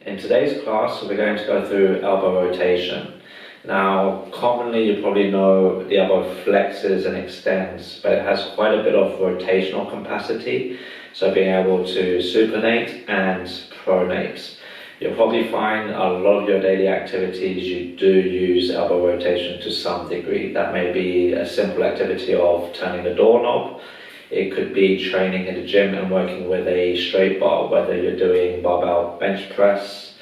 In today's class, we're going to go through elbow rotation. Now, commonly you probably know the elbow flexes and extends, but it has quite a bit of rotational capacity, so being able to supinate and pronate. You'll probably find a lot of your daily activities you do use elbow rotation to some degree. That may be a simple activity of turning the doorknob. It could be training in the gym and working with a straight bar, whether you're doing barbell bench press,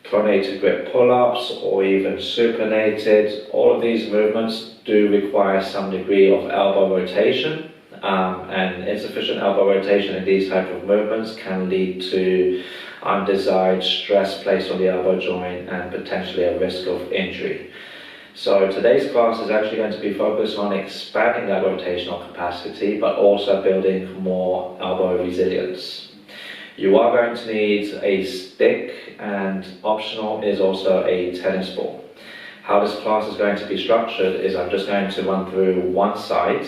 pronated grip pull-ups, or even supinated. All of these movements do require some degree of elbow rotation, and insufficient elbow rotation in these type of movements can lead to undesired stress placed on the elbow joint and potentially a risk of injury. So today's class is actually going to be focused on expanding that rotational capacity, but also building more elbow resilience. You are going to need a stick, and optional is also a tennis ball. How this class is going to be structured is I'm just going to run through one side,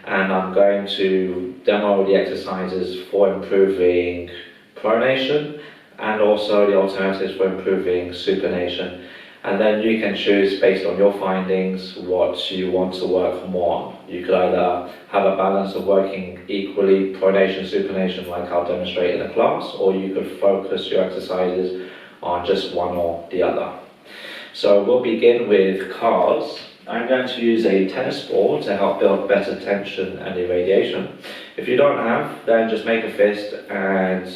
and I'm going to demo the exercises for improving pronation and also the alternatives for improving supination. And then you can choose based on your findings what you want to work more on. You could either have a balance of working equally pronation, supination like I'll demonstrate in the class, or you could focus your exercises on just one or the other. So we'll begin with cars. I'm going to use a tennis ball to help build better tension and irradiation. If you don't have, then just make a fist and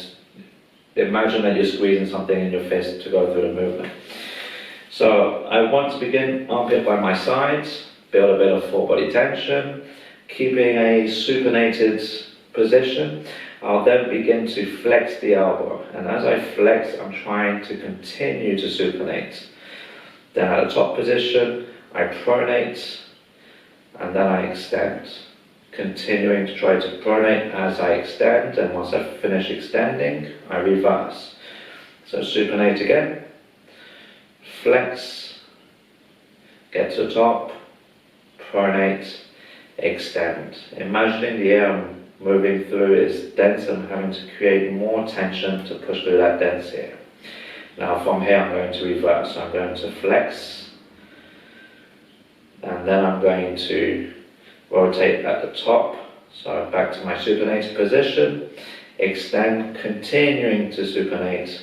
imagine that you're squeezing something in your fist to go through the movement. So I want to begin armpit by my sides, build a bit of full body tension, keeping a supinated position. I'll then begin to flex the elbow, and as I flex, I'm trying to continue to supinate. Then at the top position, I pronate, and then I extend. Continuing to try to pronate as I extend, and once I finish extending, I reverse. So supinate again. Flex, get to the top, pronate, extend. Imagining the air I'm moving through is dense and I'm having to create more tension to push through that dense air. Now from here I'm going to reverse. So I'm going to flex, and then I'm going to rotate at the top. So back to my supinated position, extend, continuing to supinate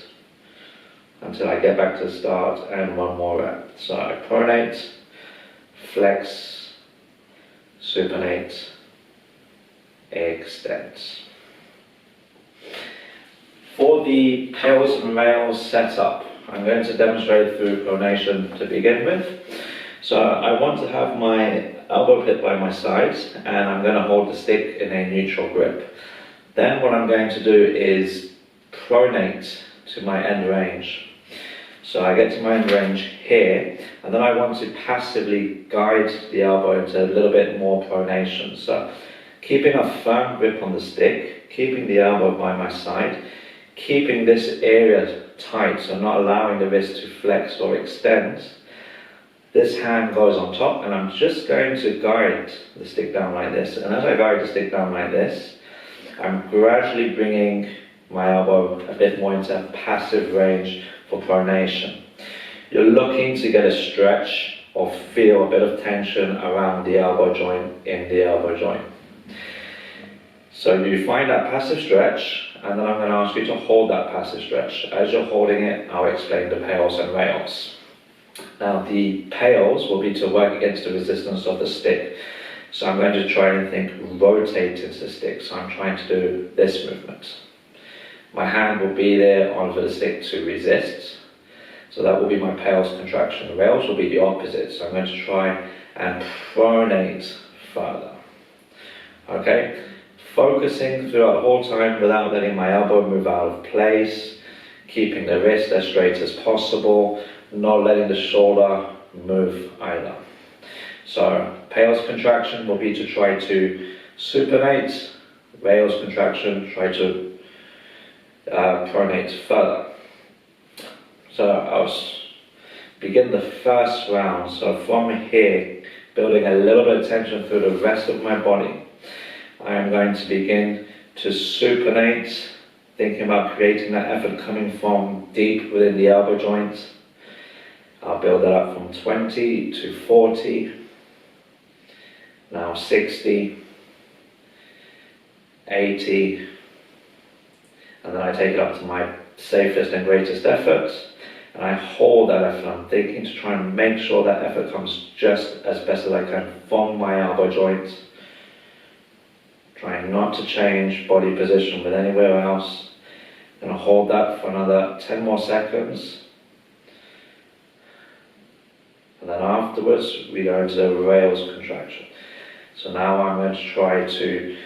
until I get back to the start, and one more rep. So I pronate, flex, supinate, extend. For the pails and rails setup, I'm going to demonstrate through pronation to begin with. So I want to have my elbow pit by my sides, and I'm going to hold the stick in a neutral grip. Then what I'm going to do is pronate to my end range. So I get to my end range here, and then I want to passively guide the elbow into a little bit more pronation. So keeping a firm grip on the stick, keeping the elbow by my side, keeping this area tight, so not allowing the wrist to flex or extend. This hand goes on top, and I'm just going to guide the stick down like this. And as I guide the stick down like this, I'm gradually bringing my elbow a bit more into passive range for pronation. You're looking to get a stretch or feel a bit of tension around the elbow joint in the elbow joint. So you find that passive stretch, and then I'm going to ask you to hold that passive stretch. As you're holding it, I'll explain the pails and rails. Now the pails will be to work against the resistance of the stick. So I'm going to try and think rotate into the stick. So I'm trying to do this movement. My hand will be there onto the stick to resist. So that will be my pails contraction. The rails will be the opposite. So I'm going to try and pronate further. Okay? Focusing throughout the whole time without letting my elbow move out of place. Keeping the wrist as straight as possible. Not letting the shoulder move either. So pails contraction will be to try to supinate. Rails contraction, try to pronate further. So I'll begin the first round. So from here, building a little bit of tension through the rest of my body, I am going to begin to supinate thinking about creating that effort coming from deep within the elbow joint. I'll build that up from 20 to 40, now 60, 80, and then I take it up to my safest and greatest effort, and I hold that effort. I'm thinking to try and make sure that effort comes just as best as I can from my elbow joint, trying not to change body position with anywhere else. I'm going to hold that for another 10 more seconds, and then afterwards we go into the rails contraction. So now I'm going to try to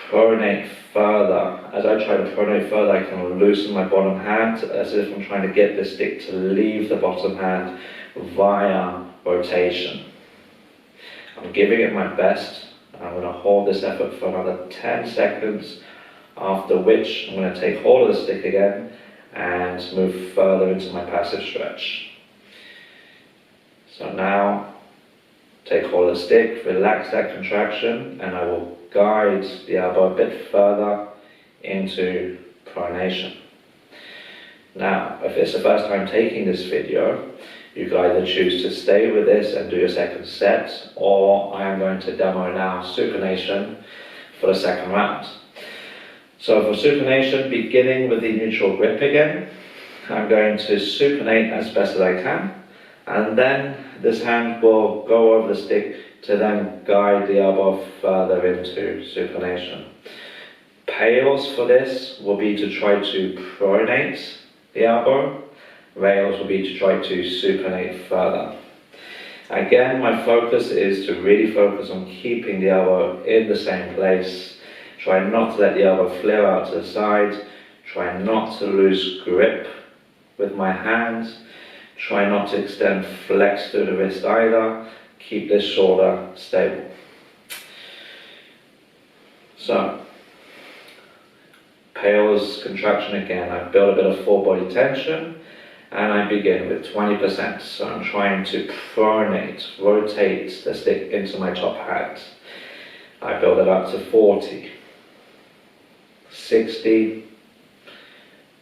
pronate further. As I try to pronate further, I can loosen my bottom hand as if I'm trying to get the stick to leave the bottom hand via rotation. I'm giving it my best. I'm going to hold this effort for another 10 seconds, after which I'm going to take hold of the stick again and move further into my passive stretch. So now, take hold of the stick, relax that contraction, and I will guide the elbow a bit further into pronation. Now, if it's the first time taking this video, you can either choose to stay with this and do your second set, or I am going to demo now supination for the second round. So for supination, beginning with the neutral grip again, I'm going to supinate as best as I can, and then this hand will go over the stick to then guide the elbow further into supination. Pails for this will be to try to pronate the elbow. Rails will be to try to supinate further. Again, my focus is to really focus on keeping the elbow in the same place. Try not to let the elbow flare out to the side. Try not to lose grip with my hands. Try not to extend flex through the wrist either. Keep this shoulder stable. So, Pails contraction again. I build a bit of full body tension, and I begin with 20%. So I'm trying to pronate, rotate the stick into my top hand. I build it up to 40, 60,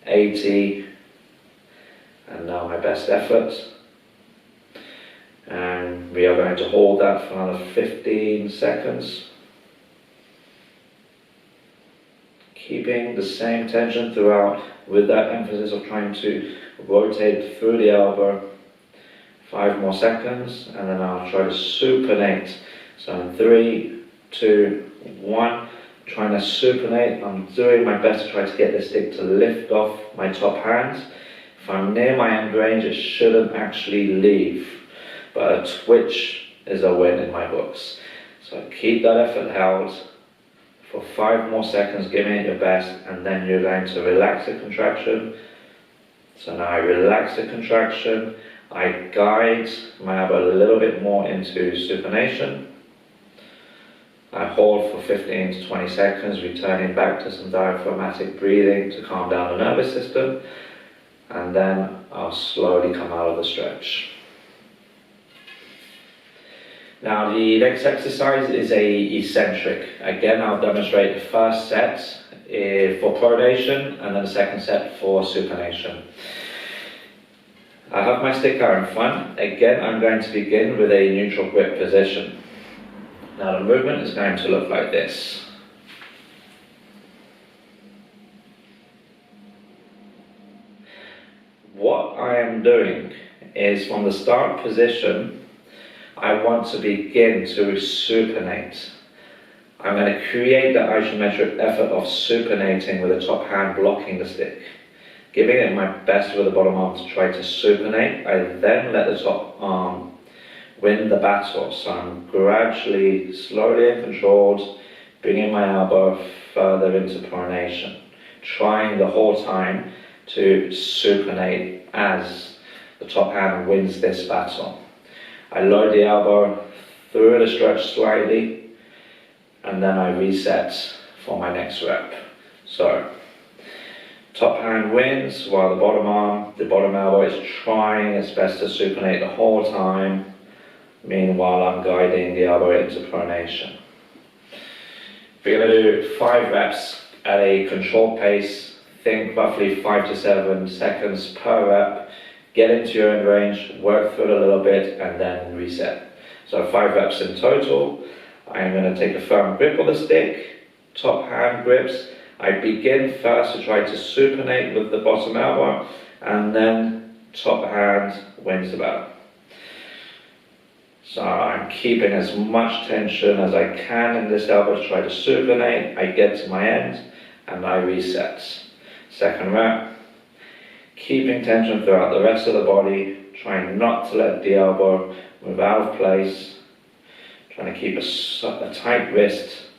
80, and now my best effort. And we are going to hold that for another 15 seconds. Keeping the same tension throughout, with that emphasis of trying to rotate through the elbow. 5 more seconds, and then I'll try to supinate. So in 3, 2, 1, trying to supinate. I'm doing my best to try to get the stick to lift off my top hand. If I'm near my end range, it shouldn't actually leave, but a twitch is a win in my books. So keep that effort held for 5 more seconds, giving it your best, and then you're going to relax the contraction. So now I relax the contraction, I guide my elbow a little bit more into supination. I hold for 15 to 20 seconds, returning back to some diaphragmatic breathing to calm down the nervous system, and then I'll slowly come out of the stretch. Now the next exercise is a eccentric. Again, I'll demonstrate the first set for pronation and then the second set for supination. I have my stick out in front. Again, I'm going to begin with a neutral grip position. Now the movement is going to look like this. What I am doing is, from the start position, I want to begin to supinate. I'm going to create the isometric effort of supinating with the top hand blocking the stick. Giving it my best with the bottom arm to try to supinate. I then let the top arm win the battle. So I'm gradually, slowly and controlled, bringing my elbow further into pronation. Trying the whole time to supinate as the top hand wins this battle. I load the elbow through the stretch slightly, and then I reset for my next rep. So, top hand wins, while the bottom elbow is trying its best to supinate the whole time. Meanwhile, I'm guiding the elbow into pronation. We're going to do 5 reps at a controlled pace, think roughly 5 to 7 seconds per rep. Get into your end range, work through it a little bit, and then reset. So 5 reps in total. I'm going to take a firm grip of the stick, top hand grips. I begin first to try to supinate with the bottom elbow, and then top hand wins the battle. So I'm keeping as much tension as I can in this elbow to try to supinate. I get to my end, and I reset. Second rep. Keeping tension throughout the rest of the body, trying not to let the elbow move out of place, trying to keep a tight wrist,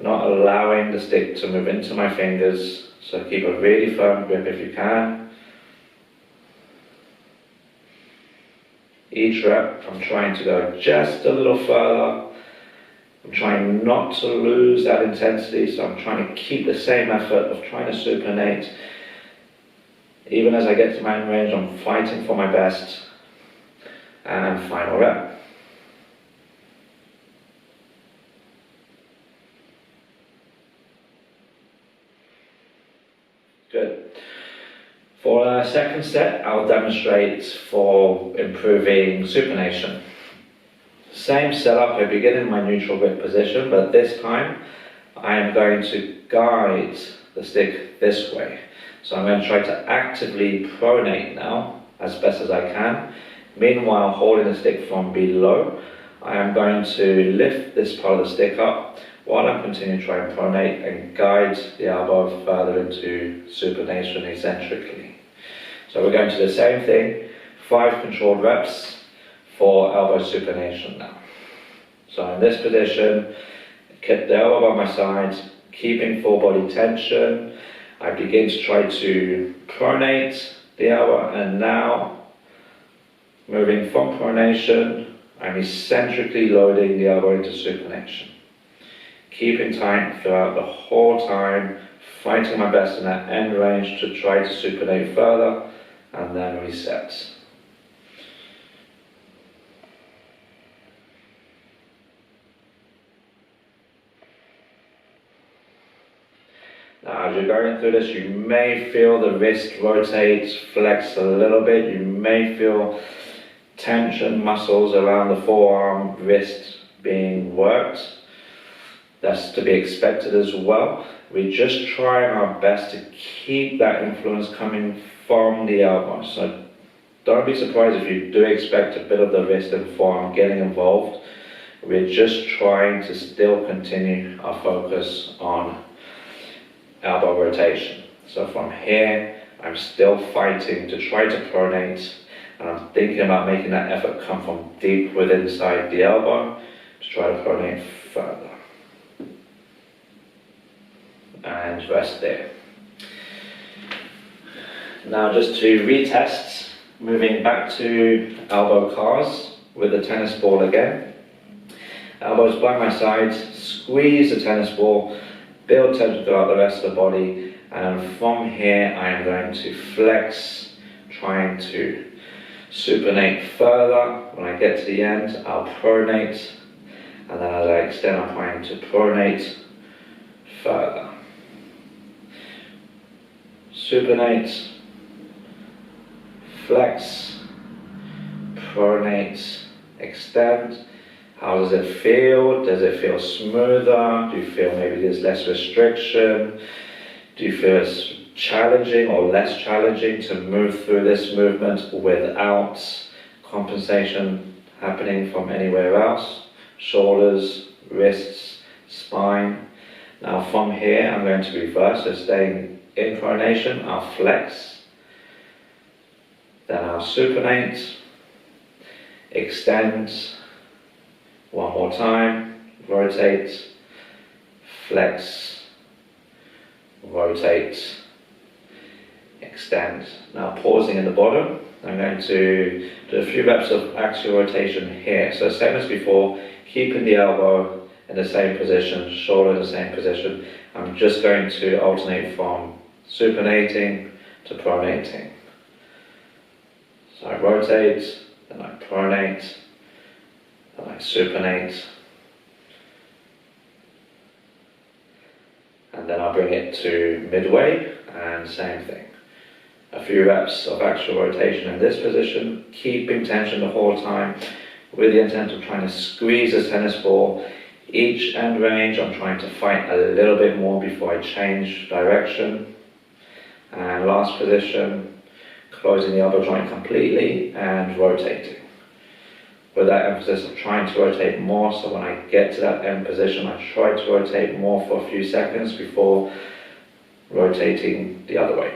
not allowing the stick to move into my fingers, so keep a really firm grip if you can. Each rep I'm trying to go just a little further. I'm trying not to lose that intensity, so I'm trying to keep the same effort of trying to supinate. Even as I get to my end range, I'm fighting for my best. And final rep. Good. For our second set, I'll demonstrate for improving supination. Same setup, I begin in my neutral grip position, but this time I am going to guide the stick this way. So I'm going to try to actively pronate now, as best as I can. Meanwhile, holding the stick from below, I am going to lift this part of the stick up while I'm continuing to try and pronate and guide the elbow further into supination eccentrically. So we're going to do the same thing, 5 controlled reps for elbow supination now. So in this position, keep the elbow by my side, keeping full body tension. I begin to try to pronate the elbow, and now moving from pronation, I'm eccentrically loading the elbow into supination. Keeping tight throughout the whole time, fighting my best in that end range to try to supinate further, and then reset. Now, as you're going through this, you may feel the wrist rotate, flex a little bit. You may feel tension muscles around the forearm, wrist being worked. That's to be expected as well. We're just trying our best to keep that influence coming from the elbow. So don't be surprised if you do expect a bit of the wrist and forearm getting involved. We're just trying to still continue our focus on elbow rotation. So from here, I'm still fighting to try to pronate, and I'm thinking about making that effort come from deep within inside the elbow to try to pronate further. And rest there. Now just to retest, moving back to elbow cars with the tennis ball again. Elbows by my side, squeeze the tennis ball, build tension throughout the rest of the body, and from here I am going to flex, trying to supinate further. When I get to the end, I'll pronate, and then as I extend, I'm trying to pronate further. Supinate, flex, pronate, extend. How does it feel? Does it feel smoother? Do you feel maybe there's less restriction? Do you feel it's challenging or less challenging to move through this movement without compensation happening from anywhere else? Shoulders, wrists, spine. Now from here I'm going to reverse, so staying in pronation, I'll flex, then I'll supinate, extend, one more time, rotate, flex, rotate, extend. Now pausing in the bottom, I'm going to do a few reps of axial rotation here. So same as before, keeping the elbow in the same position, shoulder in the same position. I'm just going to alternate from supinating to pronating. So I rotate, then I pronate, then I supinate, and then I'll bring it to midway and same thing. A few reps of actual rotation in this position, keeping tension the whole time with the intent of trying to squeeze the tennis ball. Each end range I'm trying to fight a little bit more before I change direction. And last position, closing the elbow joint completely and rotating. With that emphasis of trying to rotate more, so when I get to that end position I try to rotate more for a few seconds before rotating the other way.